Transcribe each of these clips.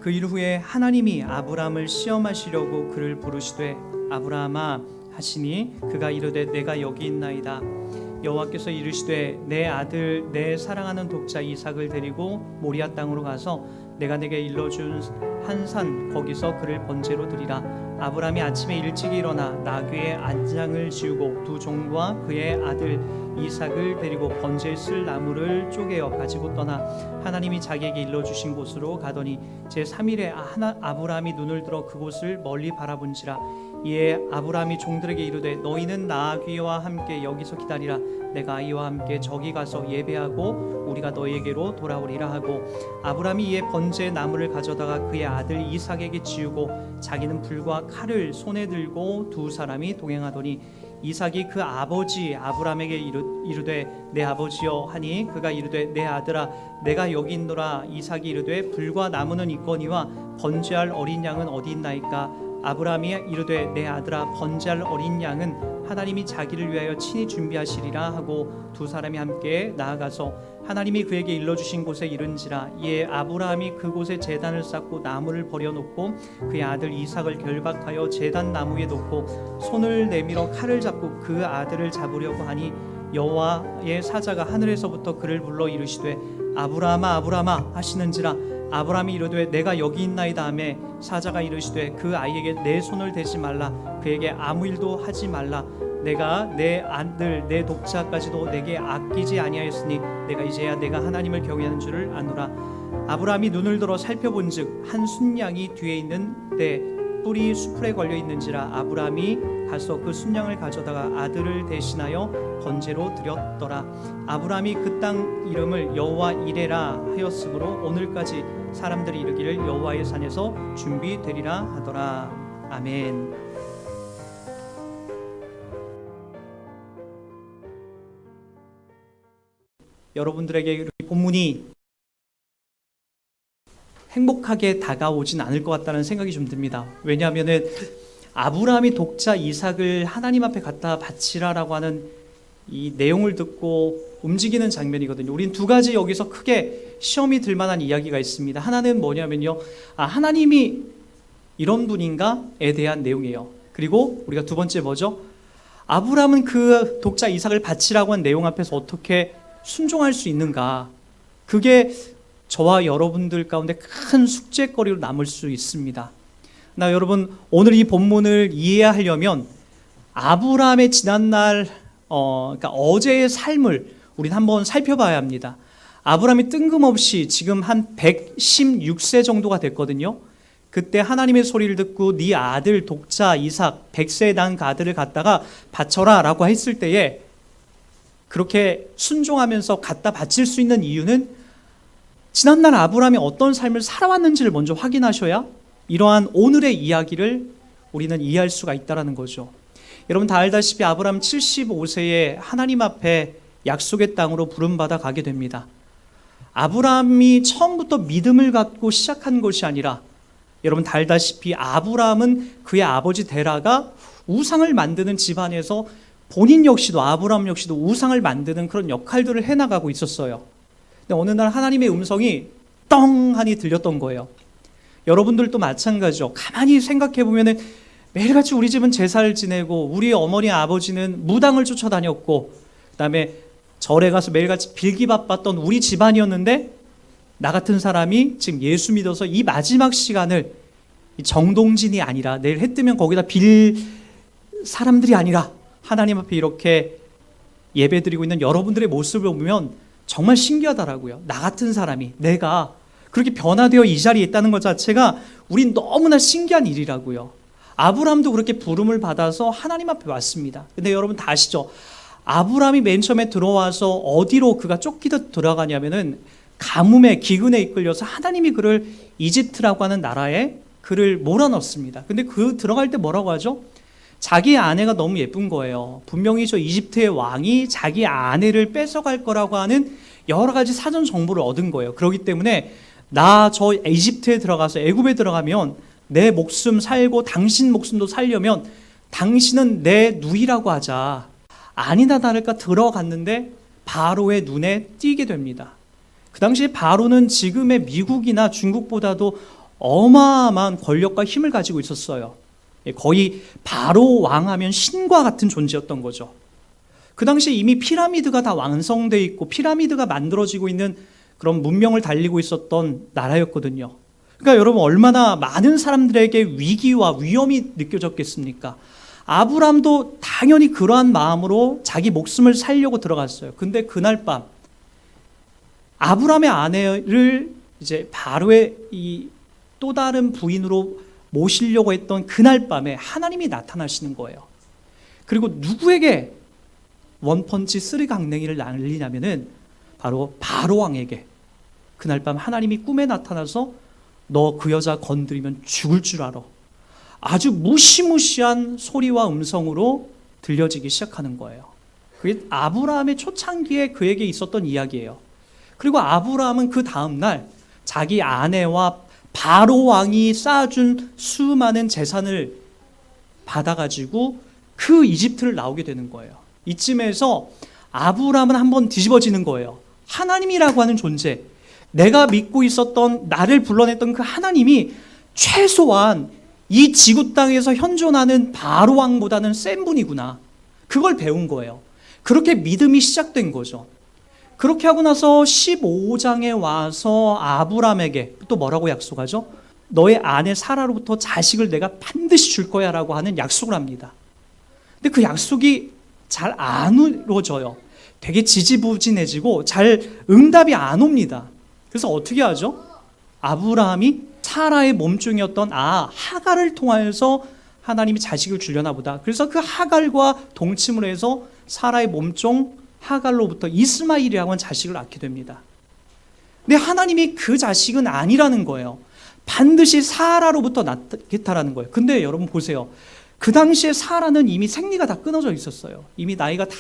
그 일 후에 하나님이 아브라함을 시험하시려고 그를 부르시되 아브라함아 하시니 그가 이르되 내가 여기 있나이다. 여호와께서 이르시되 내 아들 내 사랑하는 독자 이삭을 데리고 모리아 땅으로 가서 내가 내게 일러준 한 산 거기서 그를 번제로 드리라. 아브라함이 아침에 일찍이 일어나 나귀의 안장을 지우고 두 종과 그의 아들 이삭을 데리고 번제에 쓸 나무를 쪼개어 가지고 떠나 하나님이 자기에게 일러주신 곳으로 가더니 제3일에 아브라함이 눈을 들어 그곳을 멀리 바라본지라. 이에 아브라함이 종들에게 이르되 너희는 나귀와 함께 여기서 기다리라. 내가 이와 함께 저기 가서 예배하고 우리가 너희에게로 돌아오리라 하고 아브라함이 이에 번제 나무를 가져다가 그의 아들 이삭에게 지우고 자기는 불과 칼을 손에 들고 두 사람이 동행하더니 이삭이 그 아버지 아브라함에게 이르되 내 아버지여 하니 그가 이르되 내 아들아 내가 여기 있노라. 이삭이 이르되 불과 나무는 있거니와 번제할 어린 양은 어디 있나이까. 아브라함이 이르되 내 아들아 번제할 어린 양은 하나님이 자기를 위하여 친히 준비하시리라 하고 두 사람이 함께 나아가서 하나님이 그에게 일러주신 곳에 이른지라. 이에 아브라함이 그곳에 제단을 쌓고 나무를 버려놓고 그의 아들 이삭을 결박하여 제단 나무에 놓고 손을 내밀어 칼을 잡고 그 아들을 잡으려고 하니 여호와의 사자가 하늘에서부터 그를 불러 이르시되 아브라함아 아브라함아 하시는지라. 아브라함이 이르되 내가 여기 있나이다 하매 사자가 이르시되 그 아이에게 내 손을 대지 말라. 그에게 아무 일도 하지 말라. 내가 내 아들 내 독자까지도 내게 아끼지 아니하였으니 내가 이제야 내가 하나님을 경외하는 줄을 아노라. 아브라함이 눈을 들어 살펴본즉 한 순양이 뒤에 있는데 뿔이 수풀에 걸려 있는지라. 아브라함이 가서 그 순양을 가져다가 아들을 대신하여 번제로 드렸더라. 아브라함이 그 땅 이름을 여호와 이레라 하였으므로 오늘까지 사람들이 이르기를 여호와의 산에서 준비되리라 하더라. 아멘. 여러분들에게 이 본문이 행복하게 다가오진 않을 것 같다는 생각이 좀 듭니다. 왜냐하면은 아브라함이 독자 이삭을 하나님 앞에 갖다 바치라라고 하는 이 내용을 듣고 움직이는 장면이거든요. 우린 두 가지 여기서 크게 시험이 들 만한 이야기가 있습니다. 하나는 뭐냐면요, 하나님이 이런 분인가에 대한 내용이에요. 그리고 우리가 두 번째 뭐죠? 아브라함은 그 독자 이삭을 바치라고 한 내용 앞에서 어떻게 순종할 수 있는가? 그게 저와 여러분들 가운데 큰 숙제거리로 남을 수 있습니다. 여러분, 오늘 이 본문을 이해하려면 아브라함의 지난날 그러니까 어제의 삶을 우리는 한번 살펴봐야 합니다. 아브라함이 뜬금없이 지금 한 116세 정도가 됐거든요. 그때 하나님의 소리를 듣고 네 아들 독자 이삭 100세에 난 그 아들을 갖다가 바쳐라 라고 했을 때에 그렇게 순종하면서 갖다 바칠 수 있는 이유는 지난날 아브라함이 어떤 삶을 살아왔는지를 먼저 확인하셔야 이러한 오늘의 이야기를 우리는 이해할 수가 있다는 거죠. 여러분 다 알다시피 아브라함 75세에 하나님 앞에 약속의 땅으로 부름받아 가게 됩니다. 아브라함이 처음부터 믿음을 갖고 시작한 것이 아니라 여러분 다 알다시피 아브라함은 그의 아버지 데라가 우상을 만드는 집안에서 본인 역시도 아브라함 역시도 우상을 만드는 그런 역할들을 해나가고 있었어요. 근데 어느 날 하나님의 음성이 떵 하니 들렸던 거예요. 여러분들도 마찬가지죠. 가만히 생각해 보면은 매일같이 우리 집은 제사를 지내고 우리 어머니 아버지는 무당을 쫓아다녔고 그다음에 절에 가서 매일같이 빌기 바빴던 우리 집안이었는데 나 같은 사람이 지금 예수 믿어서 이 마지막 시간을 정동진이 아니라 내일 해 뜨면 거기다 빌 사람들이 아니라 하나님 앞에 이렇게 예배드리고 있는 여러분들의 모습을 보면 정말 신기하더라고요. 나 같은 사람이 내가 그렇게 변화되어 이 자리에 있다는 것 자체가 우린 너무나 신기한 일이라고요. 아브라함도 그렇게 부름을 받아서 하나님 앞에 왔습니다. 근데 여러분 다 아시죠? 아브라함이 맨 처음에 들어와서 어디로 그가 쫓기듯 들어가냐면은 가뭄에 기근에 이끌려서 하나님이 그를 이집트라고 하는 나라에 그를 몰아넣습니다. 근데 그 들어갈 때 뭐라고 하죠? 자기 아내가 너무 예쁜 거예요. 분명히 저 이집트의 왕이 자기 아내를 뺏어갈 거라고 하는 여러 가지 사전 정보를 얻은 거예요. 그렇기 때문에 나 저 이집트에 들어가서 애굽에 들어가면 내 목숨 살고 당신 목숨도 살려면 당신은 내 누이라고 하자. 아니나 다를까 들어갔는데 바로의 눈에 띄게 됩니다. 그 당시에 바로는 지금의 미국이나 중국보다도 어마어마한 권력과 힘을 가지고 있었어요. 거의 바로 왕하면 신과 같은 존재였던 거죠. 그 당시에 이미 피라미드가 다 완성되어 있고 피라미드가 만들어지고 있는 그런 문명을 달리고 있었던 나라였거든요. 그러니까 여러분 얼마나 많은 사람들에게 위기와 위험이 느껴졌겠습니까? 아브람도 당연히 그러한 마음으로 자기 목숨을 살려고 들어갔어요. 근데 그날 밤 아브람의 아내를 이제 바로의 이 또 다른 부인으로 모시려고 했던 그날 밤에 하나님이 나타나시는 거예요. 그리고 누구에게 원펀치 쓰리강냉이를 날리냐면은 바로 바로 왕에게 그날 밤 하나님이 꿈에 나타나서 너 그 여자 건드리면 죽을 줄 알아. 아주 무시무시한 소리와 음성으로 들려지기 시작하는 거예요. 그게 아브라함의 초창기에 그에게 있었던 이야기예요. 그리고 아브라함은 그 다음날 자기 아내와 바로 왕이 쌓아준 수많은 재산을 받아가지고 그 이집트를 나오게 되는 거예요. 이쯤에서 아브라함은 한번 뒤집어지는 거예요. 하나님이라고 하는 존재, 내가 믿고 있었던, 나를 불러냈던 그 하나님이 최소한 이 지구 땅에서 현존하는 바로 왕보다는 센 분이구나. 그걸 배운 거예요. 그렇게 믿음이 시작된 거죠. 그렇게 하고 나서 15장에 와서 아브람에게 또 뭐라고 약속하죠? 너의 아내 사라로부터 자식을 내가 반드시 줄 거야 라고 하는 약속을 합니다. 근데 그 약속이 잘 안 이루어져요. 되게 지지부진해지고 잘 응답이 안 옵니다. 그래서 어떻게 하죠? 아브라함이 사라의 몸종이었던 하갈을 통하여서 하나님이 자식을 주려나 보다. 그래서 그 하갈과 동침을 해서 사라의 몸종 하갈로부터 이스마일이라고 하는 자식을 낳게 됩니다. 근데 하나님이 그 자식은 아니라는 거예요. 반드시 사라로부터 낳겠다라는 거예요. 근데 여러분 보세요. 그 당시에 사라는 이미 생리가 다 끊어져 있었어요. 이미 나이가 다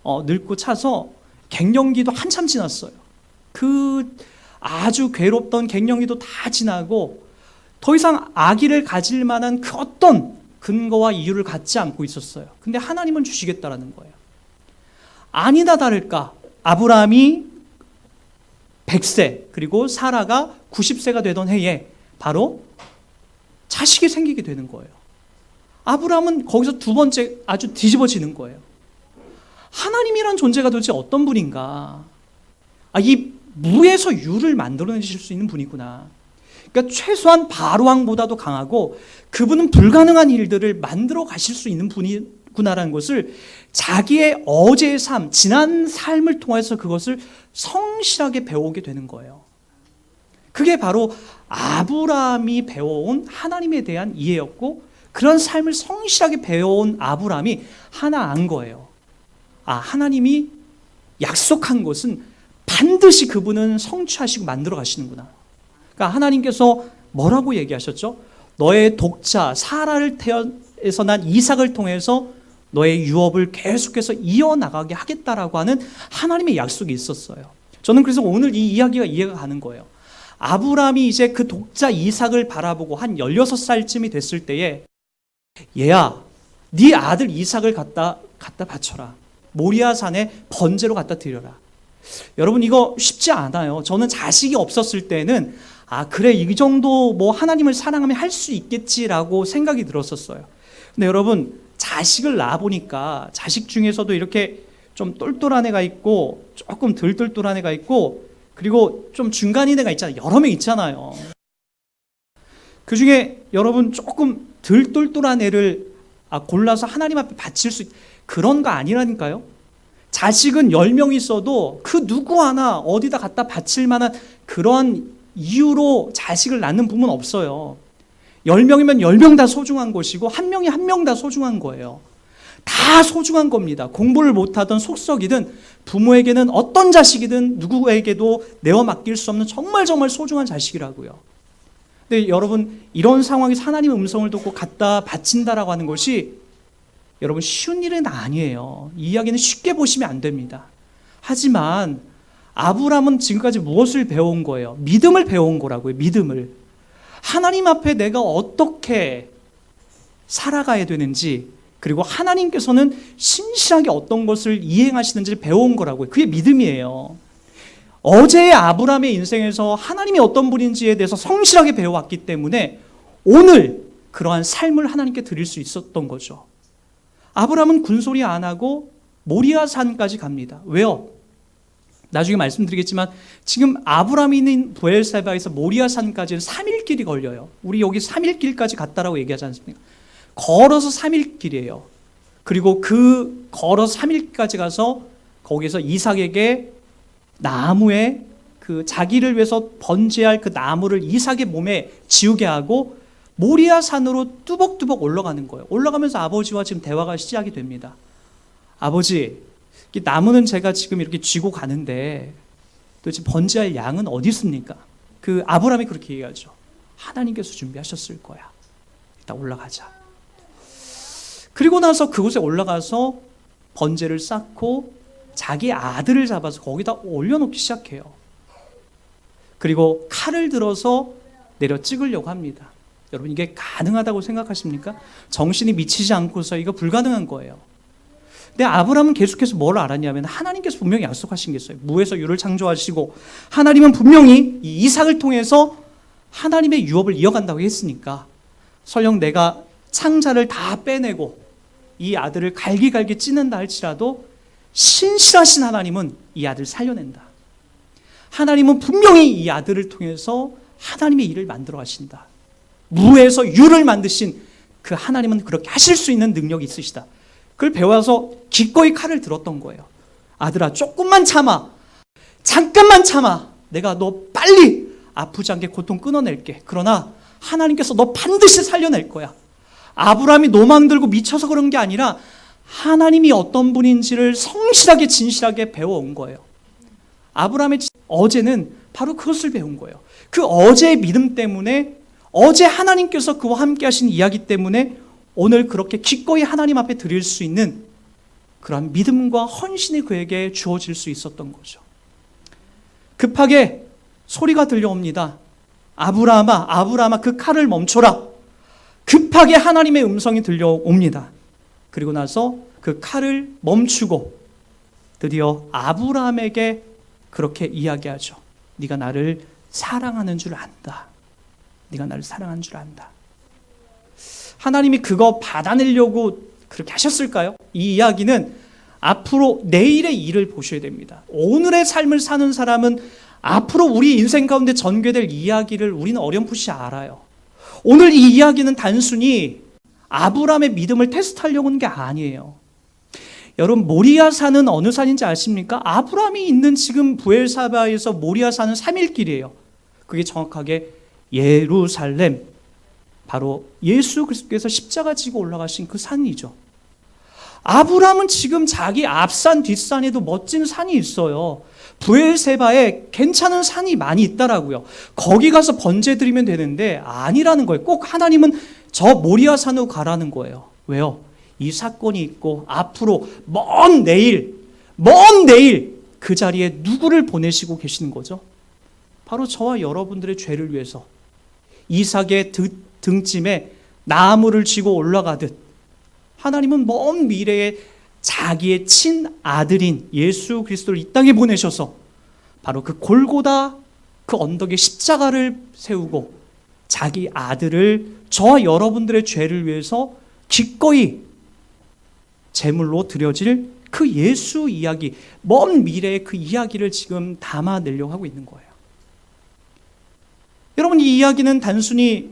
늙고 차서 갱년기도 한참 지났어요. 그 아주 괴롭던 갱년기도 다 지나고 더 이상 아기를 가질 만한 그 어떤 근거와 이유를 갖지 않고 있었어요. 근데 하나님은 주시겠다라는 거예요. 아니다 다를까 아브라함이 100세 그리고 사라가 90세가 되던 해에 바로 자식이 생기게 되는 거예요. 아브라함은 거기서 두 번째 아주 뒤집어지는 거예요. 하나님이란 존재가 도대체 어떤 분인가? 이 무에서 유를 만들어내실 수 있는 분이구나. 그러니까 최소한 바로왕보다도 강하고 그분은 불가능한 일들을 만들어 가실 수 있는 분이구나라는 것을 자기의 어제의 삶, 지난 삶을 통해서 그것을 성실하게 배우게 되는 거예요. 그게 바로 아브라함이 배워온 하나님에 대한 이해였고 그런 삶을 성실하게 배워온 아브라함이 하나 안 거예요. 하나님이 약속한 것은 반드시 그분은 성취하시고 만들어 가시는구나. 그러니까 하나님께서 뭐라고 얘기하셨죠? 너의 독자 사라를 태어서 난 이삭을 통해서 너의 유업을 계속해서 이어나가게 하겠다라고 하는 하나님의 약속이 있었어요. 저는 그래서 오늘 이 이야기가 이해가 가는 거예요. 아브라함이 이제 그 독자 이삭을 바라보고 한 16살쯤이 됐을 때에 얘야, 네 아들 이삭을 갖다 바쳐라. 모리아 산에 번제로 갖다 드려라. 여러분 이거 쉽지 않아요. 저는 자식이 없었을 때는 그래 이 정도 뭐 하나님을 사랑하면 할 수 있겠지라고 생각이 들었었어요. 근데 여러분 자식을 낳아보니까 자식 중에서도 이렇게 좀 똘똘한 애가 있고 조금 덜 똘똘한 애가 있고 그리고 좀 중간인 애가 있잖아요. 여러 명 있잖아요. 그 중에 여러분 조금 덜 똘똘한 애를 골라서 하나님 앞에 바칠 수 그런 거 아니라니까요. 자식은 10명 있어도 그 누구 하나 어디다 갖다 바칠 만한 그런 이유로 자식을 낳는 부모는 없어요. 10명이면 10명 다 소중한 것이고 한 명이 한 명 다 소중한 거예요. 다 소중한 겁니다. 공부를 못하던 속썩이든 부모에게는 어떤 자식이든 누구에게도 내어 맡길 수 없는 정말 소중한 자식이라고요. 근데 여러분 이런 상황에서 하나님의 음성을 듣고 갖다 바친다라고 하는 것이 여러분 쉬운 일은 아니에요. 이 이야기는 쉽게 보시면 안 됩니다. 하지만 아브라함은 지금까지 무엇을 배워온 거예요? 믿음을 배워온 거라고요. 믿음을. 하나님 앞에 내가 어떻게 살아가야 되는지 그리고 하나님께서는 신실하게 어떤 것을 이행하시는지를 배워온 거라고요. 그게 믿음이에요. 어제의 아브라함의 인생에서 하나님이 어떤 분인지에 대해서 성실하게 배워왔기 때문에 오늘 그러한 삶을 하나님께 드릴 수 있었던 거죠. 아브라함은 군소리 안 하고 모리아산까지 갑니다. 왜요? 나중에 말씀드리겠지만 지금 아브라함이 있는 브엘세바에서 모리아산까지는 3일 길이 걸려요. 우리 여기 3일 길까지 갔다라고 얘기하지 않습니까? 걸어서 3일 길이에요. 그리고 그 걸어서 3일까지 가서 거기서 이삭에게 나무에 그 자기를 위해서 번제할 그 나무를 이삭의 몸에 지우게 하고 모리아산으로 뚜벅뚜벅 올라가는 거예요. 올라가면서 아버지와 지금 대화가 시작이 됩니다. 아버지, 이 나무는 제가 지금 이렇게 쥐고 가는데 도대체 번제할 양은 어디 있습니까? 그 아브라함이 그렇게 얘기하죠. 하나님께서 준비하셨을 거야. 일단 올라가자. 그리고 나서 그곳에 올라가서 번제를 쌓고 자기 아들을 잡아서 거기다 올려놓기 시작해요. 그리고 칼을 들어서 내려 찍으려고 합니다. 여러분, 이게 가능하다고 생각하십니까? 정신이 미치지 않고서 이거 불가능한 거예요. 근데 아브라함은 계속해서 뭘 알았냐면 하나님께서 분명히 약속하신 게 있어요. 무에서 유를 창조하시고 하나님은 분명히 이 이삭을 통해서 하나님의 유업을 이어간다고 했으니까 설령 내가 창자를 다 빼내고 이 아들을 갈기갈기 찢는다 할지라도 신실하신 하나님은 이 아들을 살려낸다. 하나님은 분명히 이 아들을 통해서 하나님의 일을 만들어 가신다. 무에서 유를 만드신 그 하나님은 그렇게 하실 수 있는 능력이 있으시다. 그걸 배워서 기꺼이 칼을 들었던 거예요. 아들아, 조금만 참아. 잠깐만 참아. 내가 너 빨리 아프지 않게 고통 끊어낼게. 그러나 하나님께서 너 반드시 살려낼 거야. 아브라함이 노망 들고 미쳐서 그런 게 아니라 하나님이 어떤 분인지를 성실하게 진실하게 배워온 거예요. 아브라함의 어제는 바로 그것을 배운 거예요. 그 어제의 믿음 때문에 어제 하나님께서 그와 함께 하신 이야기 때문에 오늘 그렇게 기꺼이 하나님 앞에 드릴 수 있는 그러한 믿음과 헌신이 그에게 주어질 수 있었던 거죠. 급하게 소리가 들려옵니다. 아브라함아, 아브라함아, 그 칼을 멈춰라. 급하게 하나님의 음성이 들려옵니다. 그리고 나서 그 칼을 멈추고 드디어 아브라함에게 그렇게 이야기하죠. 네가 나를 사랑하는 줄 안다. 네가 나를 사랑하는 줄 안다. 하나님이 그거 받아내려고 그렇게 하셨을까요? 이 이야기는 앞으로 내일의 일을 보셔야 됩니다. 오늘의 삶을 사는 사람은 앞으로 우리 인생 가운데 전개될 이야기를 우리는 어렴풋이 알아요. 오늘 이 이야기는 단순히 아브라함의 믿음을 테스트하려고 하는 게 아니에요. 여러분, 모리아산은 어느 산인지 아십니까? 아브라함이 있는 지금 브엘사바에서 모리아산은 3일 길이에요. 그게 정확하게 예루살렘, 바로 예수 그리스도께서 십자가 지고 올라가신 그 산이죠. 아브라함은 지금 자기 앞산 뒷산에도 멋진 산이 있어요. 브엘세바에 괜찮은 산이 많이 있더라고요. 거기 가서 번제 드리면 되는데 아니라는 거예요. 꼭 하나님은 저 모리아산으로 가라는 거예요. 왜요? 이 사건이 있고 앞으로 먼 내일 그 자리에 누구를 보내시고 계시는 거죠? 바로 저와 여러분들의 죄를 위해서 이삭의 등짐에 나무를 쥐고 올라가듯 하나님은 먼 미래에 자기의 친아들인 예수 그리스도를 이 땅에 보내셔서 바로 그 골고다 그 언덕에 십자가를 세우고 자기 아들을 저와 여러분들의 죄를 위해서 기꺼이 제물로 드려질 그 예수 이야기, 먼 미래의 그 이야기를 지금 담아내려고 하고 있는 거예요. 여러분, 이 이야기는 단순히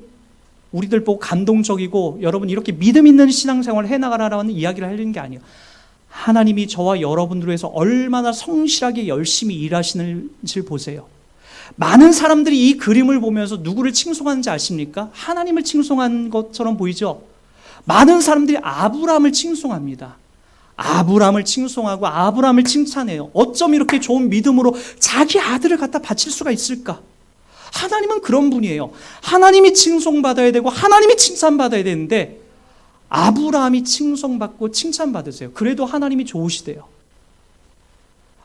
우리들 보고 감동적이고 여러분 이렇게 믿음 있는 신앙생활을 해나가라는 이야기를 하려는 게 아니에요. 하나님이 저와 여러분들을 위해서 얼마나 성실하게 열심히 일하시는지를 보세요. 많은 사람들이 이 그림을 보면서 누구를 칭송하는지 아십니까? 하나님을 칭송한 것처럼 보이죠? 많은 사람들이 아브라함을 칭송합니다. 아브라함을 칭송하고 아브라함을 칭찬해요. 어쩜 이렇게 좋은 믿음으로 자기 아들을 갖다 바칠 수가 있을까? 하나님은 그런 분이에요. 하나님이 칭송받아야 되고 하나님이 칭찬받아야 되는데 아브라함이 칭송받고 칭찬받으세요. 그래도 하나님이 좋으시대요.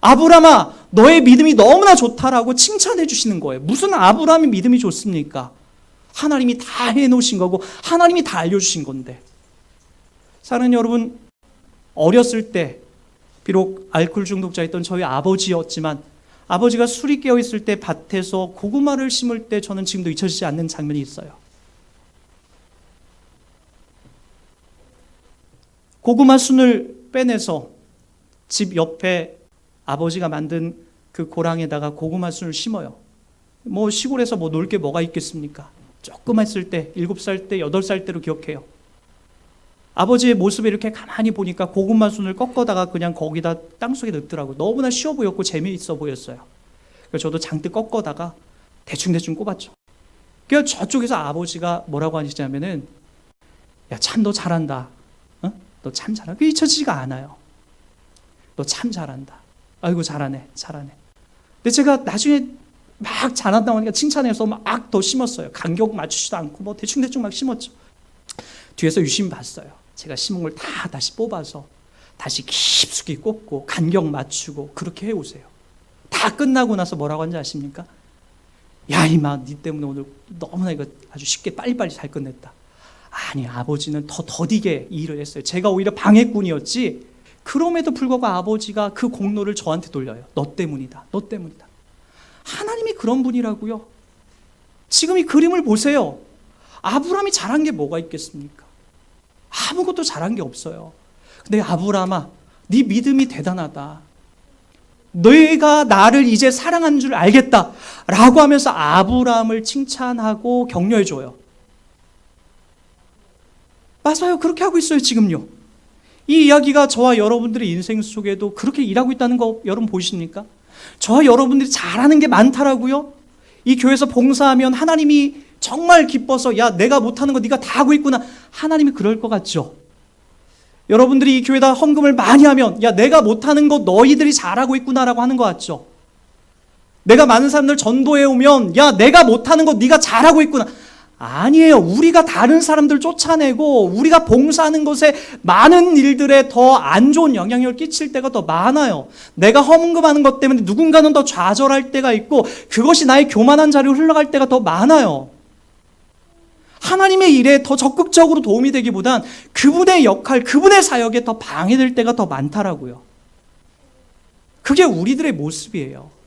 아브라함아, 너의 믿음이 너무나 좋다라고 칭찬해 주시는 거예요. 무슨 아브라함이 믿음이 좋습니까? 하나님이 다 해놓으신 거고 하나님이 다 알려주신 건데. 사랑하는 여러분, 어렸을 때 비록 알코올 중독자였던 저희 아버지였지만 아버지가 술이 깨어있을 때 밭에서 고구마를 심을 때 저는 지금도 잊혀지지 않는 장면이 있어요. 고구마 순을 빼내서 집 옆에 아버지가 만든 그 고랑에다가 고구마 순을 심어요. 뭐 시골에서 뭐 놀 게 뭐가 있겠습니까? 조금 했을 때, 7살 때, 8살 때로 기억해요. 아버지의 모습을 이렇게 가만히 보니까 고구마 순을 꺾어다가 그냥 거기다 땅속에 넣더라고요. 너무나 쉬워 보였고 재미있어 보였어요. 그래서 저도 잔뜩 꺾어다가 대충대충 꼽았죠. 그래서 저쪽에서 아버지가 뭐라고 하시냐면은, 야, 참 너 잘한다. 어? 너 참 잘한다. 그게 잊혀지지가 않아요. 너 참 잘한다. 아이고 잘하네. 근데 제가 나중에 막 잘한다고 하니까 칭찬해서 막 더 심었어요. 간격 맞추지도 않고 뭐 대충대충 막 심었죠. 뒤에서 유심히 봤어요. 제가 심은 걸 다 다시 뽑아서 다시 깊숙이 꽂고 간격 맞추고 그렇게 해오세요. 다 끝나고 나서 뭐라고 하는지 아십니까? 야 이마 니 때문에 오늘 너무나 이거 아주 쉽게 빨리빨리 잘 끝냈다. 아니 아버지는 더 더디게 이 일을 했어요. 제가 오히려 방해꾼이었지. 그럼에도 불구하고 아버지가 그 공로를 저한테 돌려요. 너 때문이다. 하나님이 그런 분이라고요. 지금 이 그림을 보세요. 아브라함이 잘한 게 뭐가 있겠습니까? 아무것도 잘한 게 없어요. 근데 아브라함아, 네 믿음이 대단하다. 너희가 나를 이제 사랑한 줄 알겠다 라고 하면서 아브라함을 칭찬하고 격려해줘요. 맞아요. 그렇게 하고 있어요. 지금요. 이 이야기가 저와 여러분들의 인생 속에도 그렇게 일하고 있다는 거 여러분 보이십니까? 저와 여러분들이 잘하는 게 많다라고요. 이 교회에서 봉사하면 하나님이 정말 기뻐서 야 내가 못하는 거 네가 다 하고 있구나. 하나님이 그럴 것 같죠. 여러분들이 이 교회에다 헌금을 많이 하면 야 내가 못하는 거 너희들이 잘하고 있구나라고 하는 것 같죠. 내가 많은 사람들 전도해 오면 야 내가 못하는 거 네가 잘하고 있구나. 아니에요. 우리가 다른 사람들 쫓아내고 우리가 봉사하는 것에 많은 일들에 더 안 좋은 영향력을 끼칠 때가 더 많아요. 내가 헌금하는 것 때문에 누군가는 더 좌절할 때가 있고 그것이 나의 교만한 자리로 흘러갈 때가 더 많아요. 하나님의 일에 더 적극적으로 도움이 되기보단 그분의 역할, 그분의 사역에 더 방해될 때가 더 많다라고요. 그게 우리들의 모습이에요.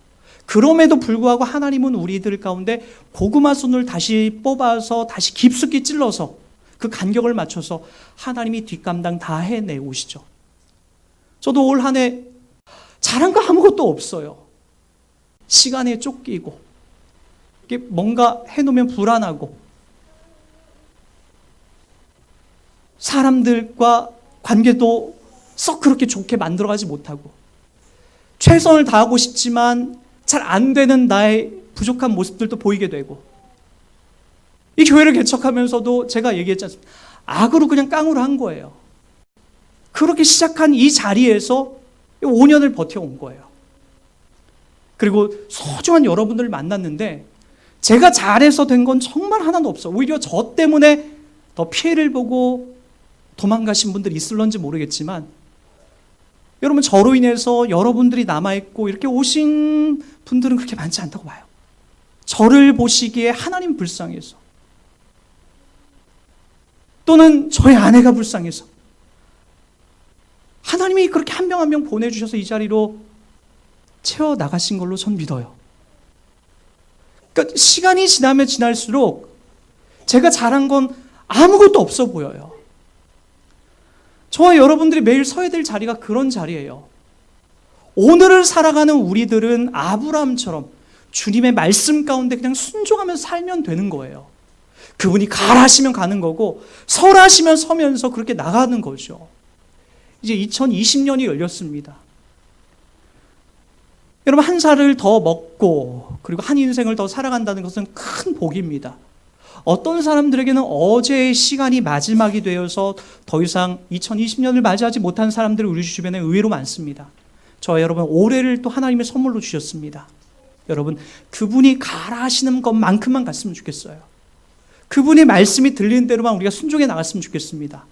그럼에도 불구하고 하나님은 우리들 가운데 고구마 순을 다시 뽑아서 다시 깊숙이 찔러서 그 간격을 맞춰서 하나님이 뒷감당 다 해내오시죠. 저도 올 한 해 잘한 거 아무것도 없어요. 시간에 쫓기고 이게 뭔가 해놓으면 불안하고 사람들과 관계도 썩 그렇게 좋게 만들어가지 못하고 최선을 다하고 싶지만 잘 안 되는 나의 부족한 모습들도 보이게 되고 이 교회를 개척하면서도 제가 얘기했지 않습니까? 악으로 그냥 깡으로 한 거예요. 그렇게 시작한 이 자리에서 5년을 버텨온 거예요. 그리고 소중한 여러분들을 만났는데 제가 잘해서 된 건 정말 하나도 없어요. 오히려 저 때문에 더 피해를 보고 도망가신 분들이 있을런지 모르겠지만 여러분 저로 인해서 여러분들이 남아있고 이렇게 오신 분들은 그렇게 많지 않다고 봐요. 저를 보시기에 하나님 불쌍해서 또는 저의 아내가 불쌍해서 하나님이 그렇게 한 명 한 명 보내주셔서 이 자리로 채워나가신 걸로 전 믿어요. 그러니까 시간이 지나면 지날수록 제가 잘한 건 아무것도 없어 보여요. 저와 여러분들이 매일 서야 될 자리가 그런 자리예요. 오늘을 살아가는 우리들은 아브라함처럼 주님의 말씀 가운데 그냥 순종하면서 살면 되는 거예요. 그분이 가라 하시면 가는 거고 서라 하시면 서면서 그렇게 나가는 거죠. 이제 2020년이 열렸습니다. 여러분 한 살을 더 먹고 그리고 한 인생을 더 살아간다는 것은 큰 복입니다. 어떤 사람들에게는 어제의 시간이 마지막이 되어서 더 이상 2020년을 맞이하지 못한 사람들이 우리 주변에 의외로 많습니다. 저와 여러분 올해를 또 하나님의 선물로 주셨습니다. 여러분 그분이 가라 하시는 것만큼만 갔으면 좋겠어요. 그분의 말씀이 들리는 대로만 우리가 순종해 나갔으면 좋겠습니다.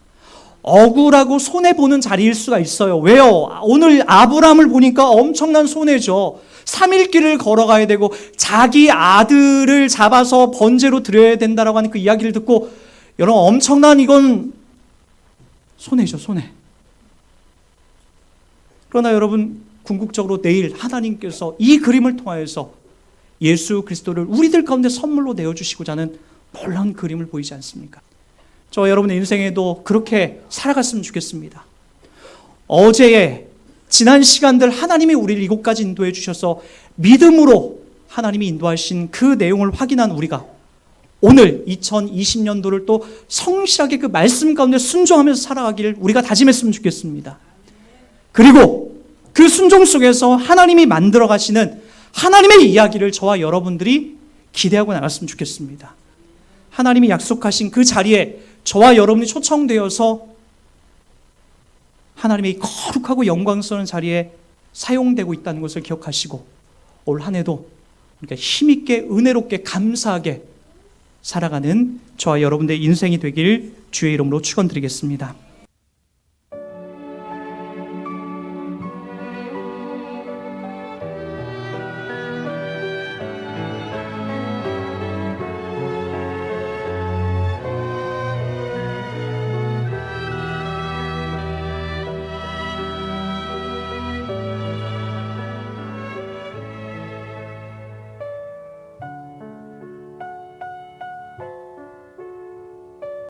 억울하고 손해보는 자리일 수가 있어요. 왜요? 오늘 아브라함을 보니까 엄청난 손해죠. 3일 길을 걸어가야 되고 자기 아들을 잡아서 번제로 드려야 된다라고 하는 그 이야기를 듣고 여러분 엄청난 이건 손해죠. 손해. 그러나 여러분 궁극적으로 내일 하나님께서 이 그림을 통하여서 예수 그리스도를 우리들 가운데 선물로 내어주시고자 하는 놀라운 그림을 보이지 않습니까? 저 여러분의 인생에도 그렇게 살아갔으면 좋겠습니다. 어제의 지난 시간들 하나님이 우리를 이곳까지 인도해 주셔서 믿음으로 하나님이 인도하신 그 내용을 확인한 우리가 오늘 2020년도를 또 성실하게 그 말씀 가운데 순종하면서 살아가기를 우리가 다짐했으면 좋겠습니다. 그리고 그 순종 속에서 하나님이 만들어 가시는 하나님의 이야기를 저와 여러분들이 기대하고 나갔으면 좋겠습니다. 하나님이 약속하신 그 자리에 저와 여러분이 초청되어서 하나님의 거룩하고 영광스러운 자리에 사용되고 있다는 것을 기억하시고 올 한 해도 힘있게 은혜롭게 감사하게 살아가는 저와 여러분들의 인생이 되길 주의 이름으로 축원드리겠습니다.